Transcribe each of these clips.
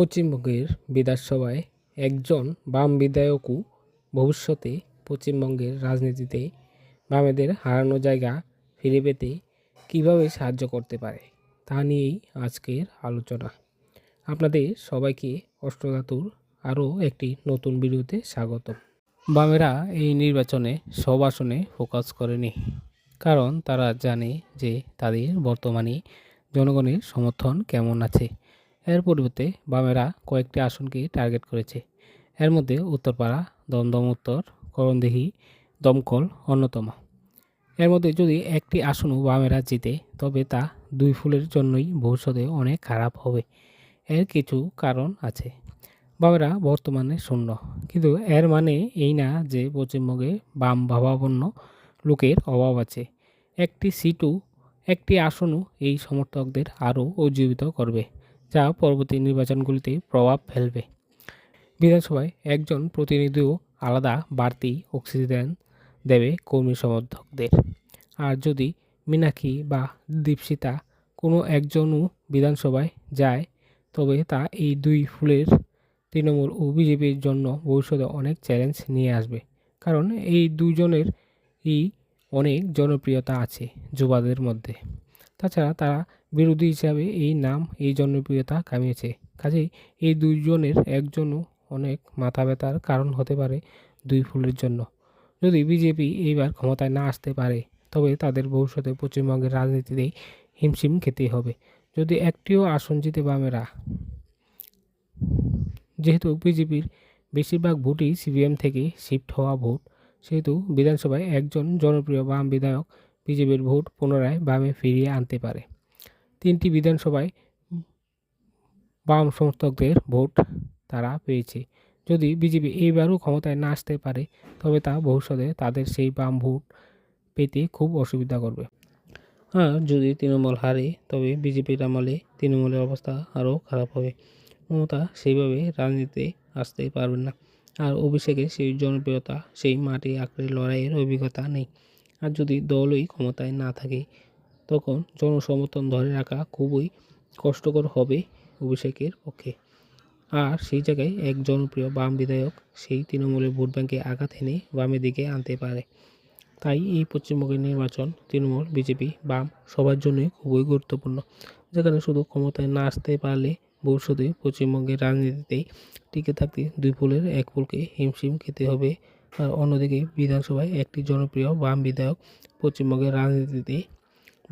পশ্চিমবঙ্গের বিধানসভায় একজন বাম বিধায়কও ভবিষ্যতে পশ্চিমবঙ্গের রাজনীতিতে বামেদের হারানো জায়গা ফিরে পেতে কীভাবে সাহায্য করতে পারে তা নিয়েই আজকের আলোচনা। আপনাদের সবাইকে অষ্টধাতুর আরও একটি নতুন ভিডিওতে স্বাগত। বামেরা এই নির্বাচনে সব আসনে ফোকাস করেনি, কারণ তারা জানে যে তাদের বর্তমানে জনগণের সমর্থন কেমন আছে। এর পরিবর্তে বামেরা কয়েকটি আসনকে টার্গেট করেছে। এর মধ্যে উত্তরপাড়া, দমদম উত্তর, করণদিঘি, দমকল অন্যতম। এর মধ্যে যদি একটি আসনও বামেরা জিতে, তবে তা দুই ফুলের জন্যই ভবিষ্যতে অনেক খারাপ হবে। এর কিছু কারণ আছে। বামেরা বর্তমানে শূন্য, কিন্তু এর মানে এই না যে পশ্চিমবঙ্গে বাম ভাবাপন্ন লোকের অভাব আছে। একটি আসনও এই সমর্থকদের আরও উজ্জীবিত করবে, যা পরবর্তী নির্বাচনগুলিতে প্রভাব ফেলবে। বিধানসভায় একজন প্রতিনিধিও আলাদা বাড়তি অক্সিজেন দেবে কর্মী সমর্থকদের। আর যদি মীনাক্ষী বা দীপশিতা কোনো একজনও বিধানসভায় যায়, তবে তা এই দুই ফুলের তৃণমূল ও বিজেপির জন্য ভবিষ্যতে অনেক চ্যালেঞ্জ নিয়ে আসবে। কারণ এই দুজনেরই অনেক জনপ্রিয়তা আছে যুবাদের মধ্যে। তাছাড়া তারা বিরোধী হিসাবে এই জনপ্রিয়তা কামিয়েছে। কাজেই এই দুইজনের একজনও অনেক মাথা ব্যথার কারণ হতে পারে দুই ফুলের জন্য। যদি বিজেপি এইবার ক্ষমতায় না আসতে পারে, তবে তাদের ভবিষ্যতে পশ্চিমবঙ্গের রাজনীতিতে হিমশিম খেতে হবে। যদি একটিও আসন জিতে বামেরা, যেহেতু বিজেপির বেশিরভাগ ভোটই সিপিএম থেকে শিফট হওয়া ভোট, সেহেতু বিধানসভায় একজন জনপ্রিয় বাম বিধায়ক বিজেপির ভোট পুনরায় বামে ফিরিয়ে আনতে পারে। 3টি বিধানসভায় বাম সমর্থকদের ভোট তারা পেয়েছে। যদি বিজেপি এইবারও ক্ষমতায় না আসতে পারে, তবে তা ভবিষ্যতে তাদের সেই বাম ভোট পেতে খুব অসুবিধা করবে। আর যদি তৃণমূল হারে, তবে বিজেপির আমলে তৃণমূলের অবস্থা আরও খারাপ হবে। মমতা সেইভাবে রাজনীতিতে আসতে পারবেন না। আর অভিষেকের সেই জনপ্রিয়তা, সেই মাটি আঁকড়ে লড়াইয়ের অভিজ্ঞতা নেই। আর যদি দলই ক্ষমতায় না থাকে, তখন জনসমর্থন ধরে রাখা খুবই কষ্টকর হবে অভিষেকের পক্ষে। আর সেই জায়গায় এক জনপ্রিয় বাম বিধায়ক সেই তৃণমূলের ভোট ব্যাংকে আঘাত এনে বামের দিকে আনতে পারে। তাই এই পশ্চিমবঙ্গের নির্বাচন তৃণমূল, বিজেপি, বাম সবার জন্যই খুবই গুরুত্বপূর্ণ। যেখানে শুধু ক্ষমতায় না আসতে পারলে ভবিষ্যতে পশ্চিমবঙ্গের রাজনীতিতে টিকে থাকতে দুই ফুলের এক ফুলকে হিমশিম খেতে হবে। আর অন্যদিকে বিধানসভায় একটি জনপ্রিয় বাম বিধায়ক পশ্চিমবঙ্গের রাজনীতিতে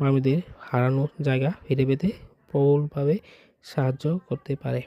বামেদের হারানো জায়গা ফিরে পেতে প্রবলভাবে সাহায্য করতে পারে।